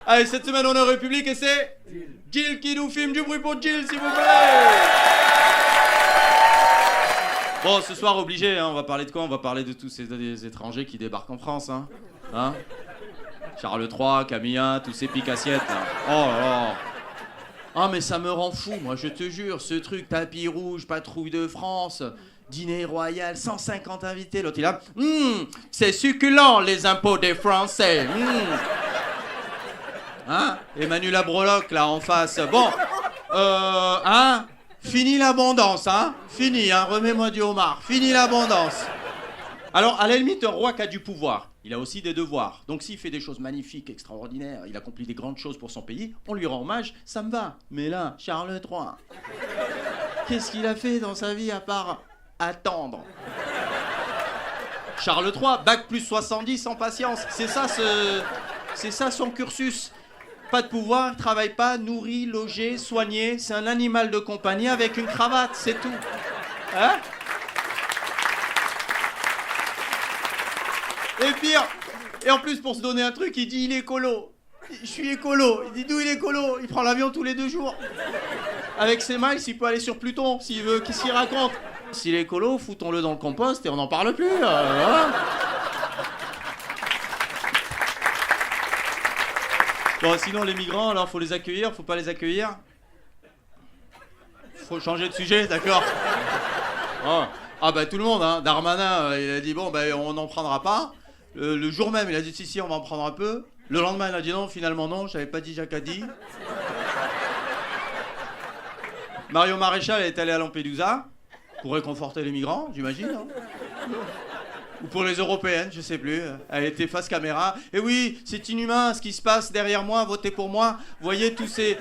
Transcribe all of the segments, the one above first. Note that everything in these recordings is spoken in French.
Allez, cette semaine on est en République et c'est Jill qui nous filme. Du bruit pour Jill, s'il vous plaît. Bon, ce soir obligé, hein, on va parler de quoi? On va parler de tous ces étrangers qui débarquent en France, hein. Charles III, Camilla, tous ces piques-assiettes, là. Oh là là. Ah mais ça me rend fou, moi, je te jure, ce truc, tapis rouge, patrouille de France, dîner royal, 150 invités, l'autre il a... c'est succulent, les impôts des Français. Hein? Emmanuel Abroloc, là, en face. Bon, fini l'abondance, hein? Fini, hein? Remets-moi du homard. Fini l'abondance. Alors, à la limite, un roi qui a du pouvoir, il a aussi des devoirs. Donc, s'il fait des choses magnifiques, extraordinaires, il accomplit des grandes choses pour son pays, on lui rend hommage, ça me va. Mais là, Charles III, qu'est-ce qu'il a fait dans sa vie à part attendre? Charles III, bac plus 70 en patience. C'est ça son cursus. Pas de pouvoir, il travaille pas, nourri, logé, soigné. C'est un animal de compagnie avec une cravate, c'est tout. Hein? Et pire, et en plus pour se donner un truc, il dit il est écolo. Je suis écolo. Il dit d'où il est écolo? Il prend l'avion tous les 2 jours. Avec ses miles, il peut aller sur Pluton s'il veut. Qu'est-ce qu'il raconte? S'il est écolo, foutons-le dans le compost et on n'en parle plus. Voilà. Bon, sinon les migrants, alors faut les accueillir, faut pas les accueillir? Faut changer de sujet, d'accord? Oh. Ah bah tout le monde, hein. Darmanin, il a dit bon, bah on n'en prendra pas. Le jour même, il a dit si, on va en prendre un peu. Le lendemain, il a dit non, finalement non, j'avais pas dit, Jacques a dit. Mario Maréchal est allé à Lampedusa pour réconforter les migrants, j'imagine. Hein. Ou pour les européennes, je sais plus. Elle était face caméra. Et oui, c'est inhumain ce qui se passe derrière moi, votez pour moi. Voyez tous ces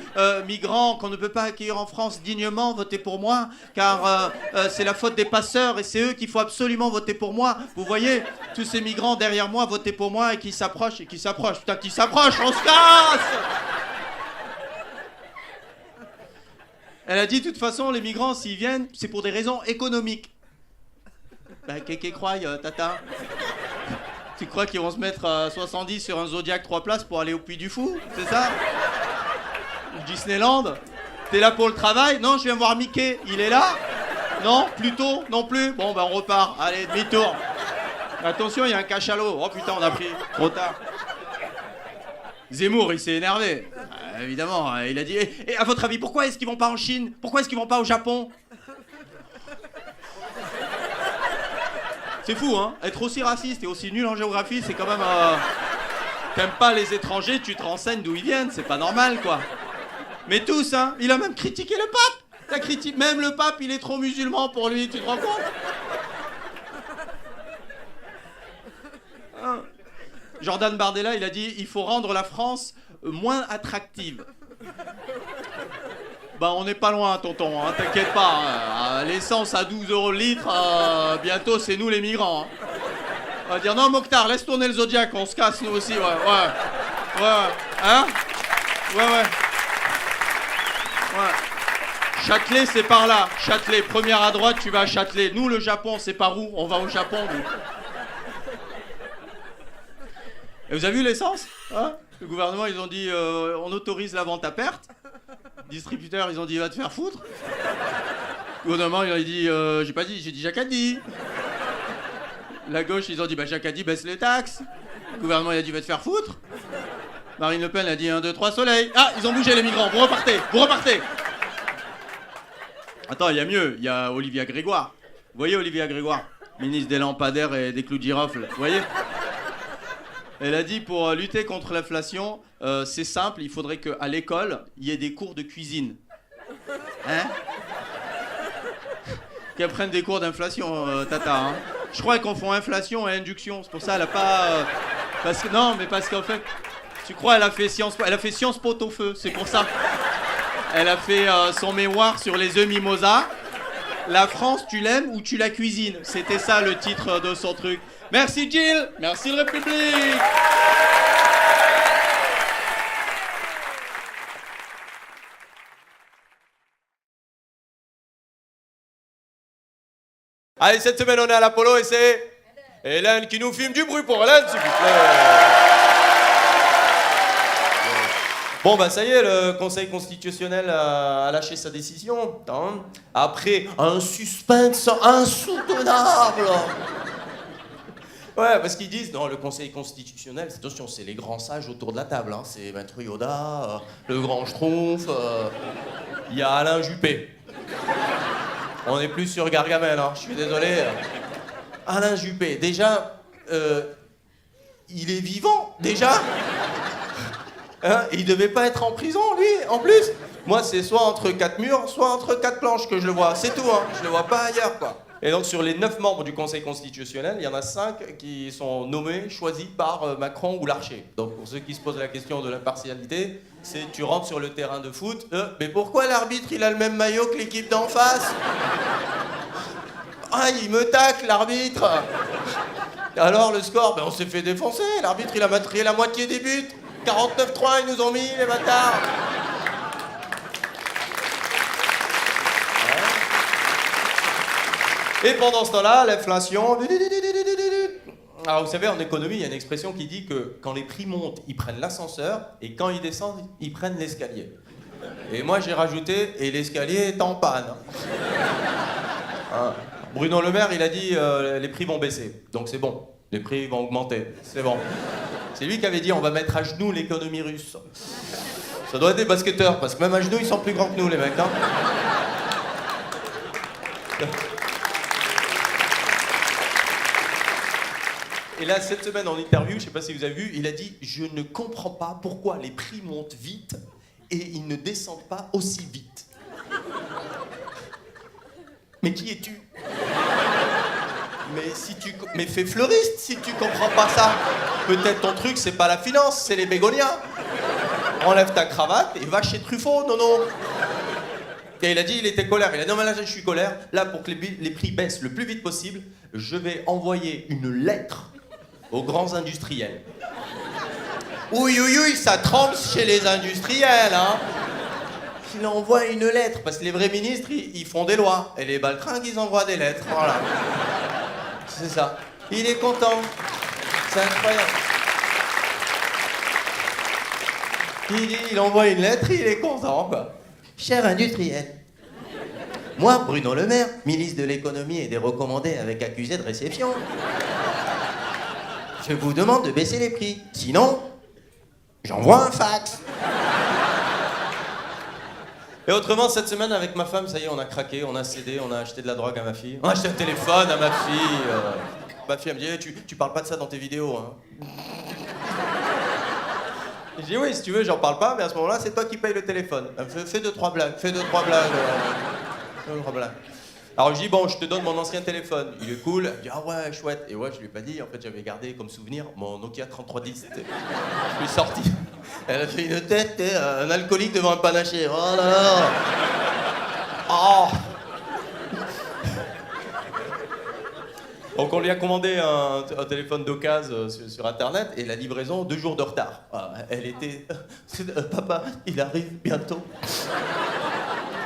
migrants qu'on ne peut pas accueillir en France dignement, votez pour moi. Car c'est la faute des passeurs et c'est eux qu'il faut absolument voter pour moi. Vous voyez, tous ces migrants derrière moi, votez pour moi et qui s'approchent et qui s'approchent. Putain, qui s'approchent, on se casse! Elle a dit, de toute façon, les migrants, s'ils viennent, c'est pour des raisons économiques. Bah, qu'est-ce croient, tata? Tu crois qu'ils vont se mettre à 70 sur un Zodiac 3 places pour aller au Puy du Fou? C'est ça? Disneyland? T'es là pour le travail? Non, je viens voir Mickey. Il est là? Non? Plutôt? Non plus? Bon, bah on repart. Allez, demi-tour. Attention, il y a un cachalot. Oh putain, on a pris. Trop tard. Zemmour, il s'est énervé. Évidemment, il a dit... Et à votre avis, pourquoi est-ce qu'ils vont pas en Chine? Pourquoi est-ce qu'ils vont pas au Japon? C'est fou, hein? Être aussi raciste et aussi nul en géographie, c'est quand même... T'aimes pas les étrangers, tu te renseignes d'où ils viennent, c'est pas normal, quoi. Mais tous, hein? Il a même critiqué le pape! Même le pape, il est trop musulman pour lui, tu te rends compte? Hein? Jordan Bardella, il a dit, il faut rendre la France moins attractive. Bah on n'est pas loin, tonton, hein, t'inquiète pas. Hein. L'essence à 12 € le litre, bientôt c'est nous les migrants. Hein. On va dire non Mokhtar, laisse tourner le Zodiac, on se casse nous aussi, ouais. Hein? Ouais. Châtelet c'est par là, Châtelet, première à droite, tu vas à Châtelet. Nous le Japon, c'est par où? On va au Japon, nous. Et vous avez vu l'essence? Hein? Le gouvernement, ils ont dit on autorise la vente à perte. Distributeurs, ils ont dit va te faire foutre. Le gouvernement, il a dit j'ai pas dit, j'ai dit Jacques a dit. La gauche, ils ont dit bah Jacques a dit baisse les taxes. Le gouvernement, il a dit va te faire foutre. Marine Le Pen a dit 1, 2, 3 soleil. Ah, ils ont bougé les migrants, vous repartez. Attends, il y a mieux, il y a Olivia Grégoire. Vous voyez Olivia Grégoire, ministre des lampadaires et des clous de girofle, vous voyez? Elle a dit pour lutter contre l'inflation, c'est simple, il faudrait qu'à l'école, il y ait des cours de cuisine. Hein? Qu'elle prenne des cours d'inflation, tata. Hein? Je crois qu'on font inflation et induction, c'est pour ça elle a pas... parce qu'en fait, tu crois elle a fait Sciences Po au feu, c'est pour ça. Elle a fait son mémoire sur les œufs mimosa. La France, tu l'aimes ou tu la cuisines? C'était ça le titre de son truc. Merci Jill, merci le République. Allez, cette semaine on est à l'Apollo et c'est Hélène qui nous filme. Du bruit pour Hélène, s'il vous plaît. Bon, bah ça y est, le Conseil constitutionnel a lâché sa décision. Hein. Après un suspense insoutenable. Ouais, parce qu'ils disent, non, le Conseil constitutionnel, attention, c'est les grands sages autour de la table. Hein. C'est Maître Yoda, le grand Schtroumpf, il y a Alain Juppé. On est plus sur Gargamel, hein. Je suis désolé. Alain Juppé, déjà, il est vivant, déjà. Hein, il devait pas être en prison, lui, en plus. Moi, c'est soit entre 4 murs, soit entre 4 planches que je le vois. C'est tout, hein. Je le vois pas ailleurs, quoi. Et donc, sur les 9 membres du Conseil constitutionnel, il y en a 5 qui sont nommés, choisis par Macron ou Larcher. Donc, pour ceux qui se posent la question de l'impartialité, c'est tu rentres sur le terrain de foot, mais pourquoi l'arbitre, il a le même maillot que l'équipe d'en face? Ah, il me tacle, l'arbitre. Alors, le score, ben, on s'est fait défoncer. L'arbitre, il a matrié la moitié des buts. 49-3, ils nous ont mis, les bâtards. Et pendant ce temps-là, l'inflation... Alors, vous savez, en économie, il y a une expression qui dit que quand les prix montent, ils prennent l'ascenseur, et quand ils descendent, ils prennent l'escalier. Et moi, j'ai rajouté, et l'escalier est en panne. Hein. Bruno Le Maire, il a dit, les prix vont baisser. Donc c'est bon, les prix vont augmenter, c'est bon. C'est lui qui avait dit, on va mettre à genoux l'économie russe. Ça doit être des basketteurs, parce que même à genoux, ils sont plus grands que nous, les mecs. Hein. Et là, cette semaine, en interview, je sais pas si vous avez vu, il a dit « Je ne comprends pas pourquoi les prix montent vite et ils ne descendent pas aussi vite. » Mais qui es-tu? Mais fais fleuriste si tu comprends pas ça. Peut-être ton truc, c'est pas la finance, c'est les bégonias. Enlève ta cravate et va chez Truffaut, non. Et il a dit, il était colère. Il a dit, non mais là, je suis colère. Là, pour que les prix baissent le plus vite possible, je vais envoyer une lettre aux grands industriels. Oui, ça trempe chez les industriels, hein. Il envoie une lettre, parce que les vrais ministres, ils font des lois. Et les baltringues, ils envoient des lettres, voilà. C'est ça. Il est content. C'est incroyable. Il envoie une lettre, il est content, quoi. Cher industriel, moi, Bruno Le Maire, ministre de l'économie et des recommandés avec accusé de réception, je vous demande de baisser les prix. Sinon, j'envoie un fax. Et autrement, cette semaine, avec ma femme, ça y est, on a craqué, on a cédé, on a acheté de la drogue à ma fille. On a acheté un téléphone à ma fille. Ma fille, elle me dit, hey, tu parles pas de ça dans tes vidéos, hein. Je dis, oui, si tu veux, j'en parle pas, mais à ce moment-là, c'est toi qui payes le téléphone. Fais 2-3 blagues, fais 2-3 blagues. 2-3 blagues. Alors je dis, bon, je te donne mon ancien téléphone. Il est cool. Elle me dit, ah ouais, chouette. Et ouais, je lui ai pas dit, en fait, j'avais gardé comme souvenir mon Nokia 3310. Je lui ai sorti. Elle a fait une tête, un alcoolique devant un panaché. Oh là là. Oh. Donc on lui a commandé un téléphone d'occasion sur Internet et la livraison 2 jours de retard. Elle était... Papa, il arrive bientôt.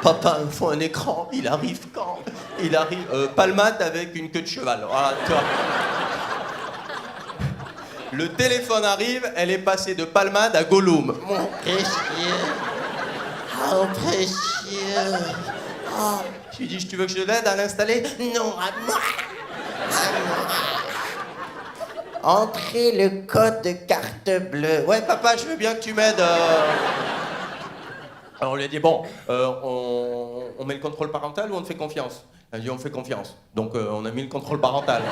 Papa, il faut un écran, il arrive quand? Il arrive... palmade avec une queue de cheval. Voilà, toi. Le téléphone arrive, elle est passée de palmade à Gollum. Mon précieux. Oh, précieux. Oh. Je lui dis, tu veux que je l'aide à l'installer? Non, à moi. Entrez le code de carte bleue. Ouais, papa, je veux bien que tu m'aides. Alors on lui a dit, bon, on met le contrôle parental ou on te fait confiance? Elle a dit, on me fait confiance. Donc on a mis le contrôle parental.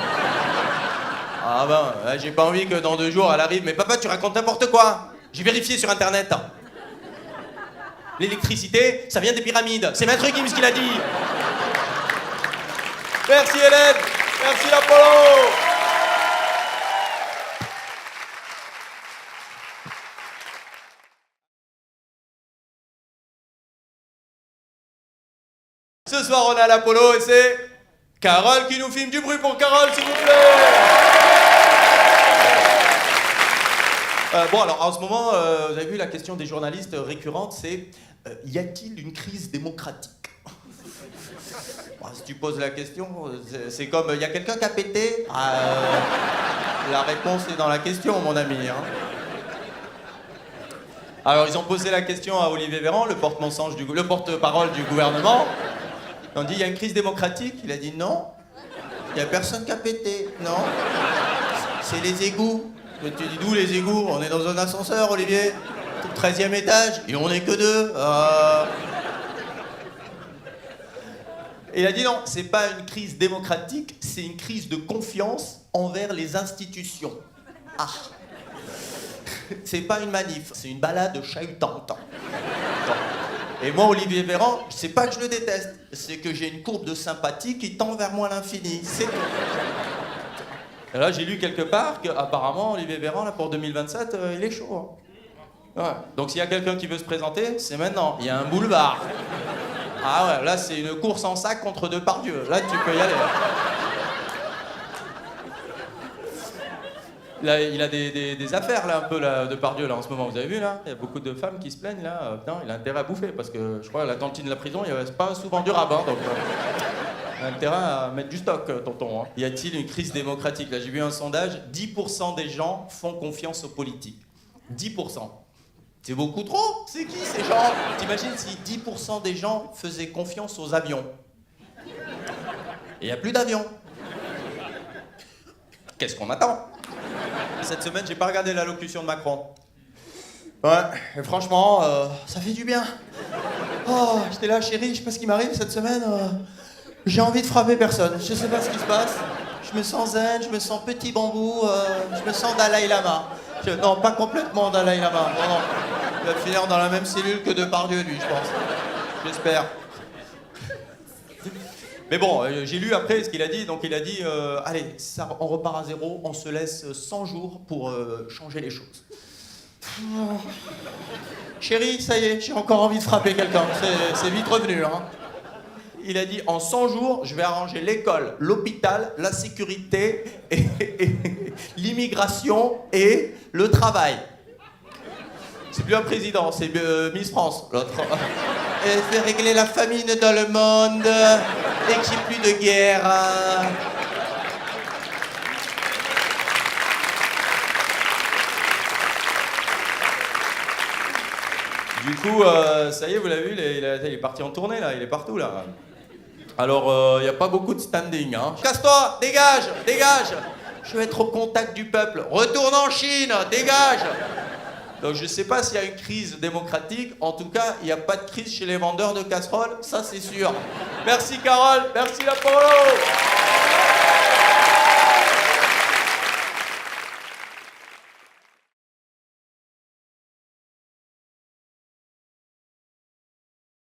Ah ben, j'ai pas envie que dans 2 jours elle arrive. Mais papa, tu racontes n'importe quoi. J'ai vérifié sur Internet. L'électricité, ça vient des pyramides. C'est Maître Gims qui l'a dit. Merci Hélène. Merci Apollo. Ce soir, on a l'Apollo et c'est Carole qui nous filme. Du bruit pour Carole, s'il vous plaît. Bon, alors en ce moment, vous avez vu la question des journalistes récurrente, c'est y a-t-il une crise démocratique? Bon, si tu poses la question, c'est comme y a quelqu'un qui a pété? La réponse est dans la question, mon ami. Hein. Alors, ils ont posé la question à Olivier Véran, le porte-parole du gouvernement. Ils ont dit, il y a une crise démocratique. Il a dit, non, il n'y a personne qui a pété. Non, c'est les égouts. Mais tu dis, d'où les égouts? On est dans un ascenseur, Olivier. 13e étage, et on n'est que 2. Et il a dit, non, c'est pas une crise démocratique, c'est une crise de confiance envers les institutions. Ah. C'est pas une manif, c'est une balade chahutante. Et moi, Olivier Véran, c'est pas que je le déteste, c'est que j'ai une courbe de sympathie qui tend vers moi à l'infini. C'est tout. Et là, j'ai lu quelque part qu'apparemment, Olivier Véran, là, pour 2027, il est chaud. Hein. Ouais. Donc s'il y a quelqu'un qui veut se présenter, c'est maintenant. Il y a un boulevard. Ah ouais, là, c'est une course en sac contre Depardieu. Là, tu peux y aller. Là, il a des affaires, là, un peu, là, Depardieu, là, en ce moment. Vous avez vu, là? Il y a beaucoup de femmes qui se plaignent, là. Putain, il a intérêt à bouffer, parce que, je crois, à la cantine de la prison, c'est pas souvent durable, hein, donc... il a intérêt à mettre du stock, tonton. Hein. Y a-t-il une crise démocratique? Là, j'ai vu un sondage, 10% des gens font confiance aux politiques. 10%. C'est beaucoup trop? C'est qui, ces gens? T'imagines si 10% des gens faisaient confiance aux avions? Et il n'y a plus d'avions. Qu'est-ce qu'on attend? Cette semaine, j'ai pas regardé l'allocution de Macron. Ouais, et franchement, ça fait du bien. Oh, j'étais là, chérie, je sais pas ce qui m'arrive cette semaine. J'ai envie de frapper personne. Je sais pas ce qui se passe. Je me sens zen, je me sens petit bambou, je me sens Dalai Lama. Non, pas complètement Dalai Lama. Non, non. Il va finir dans la même cellule que Depardieu, lui, je pense. J'espère. Mais bon, j'ai lu après ce qu'il a dit. Donc il a dit, allez, ça, on repart à zéro, on se laisse 100 jours pour changer les choses. Chérie, ça y est, j'ai encore envie de frapper quelqu'un. C'est vite revenu, hein. Il a dit, en 100 jours, je vais arranger l'école, l'hôpital, la sécurité, l'immigration et le travail. C'est plus un président, c'est Miss France, l'autre. Et fait régler la famine dans le monde, et qu'il n'y ait plus de guerre. Du coup, ça y est, vous l'avez vu, il est parti en tournée, là, il est partout, là. Alors, il n'y a pas beaucoup de standing, hein. Casse-toi, dégage, dégage. Je veux être au contact du peuple. Retourne en Chine, dégage. Donc, je ne sais pas s'il y a une crise démocratique. En tout cas, il n'y a pas de crise chez les vendeurs de casseroles, ça c'est sûr. Merci Carole, merci Apollo.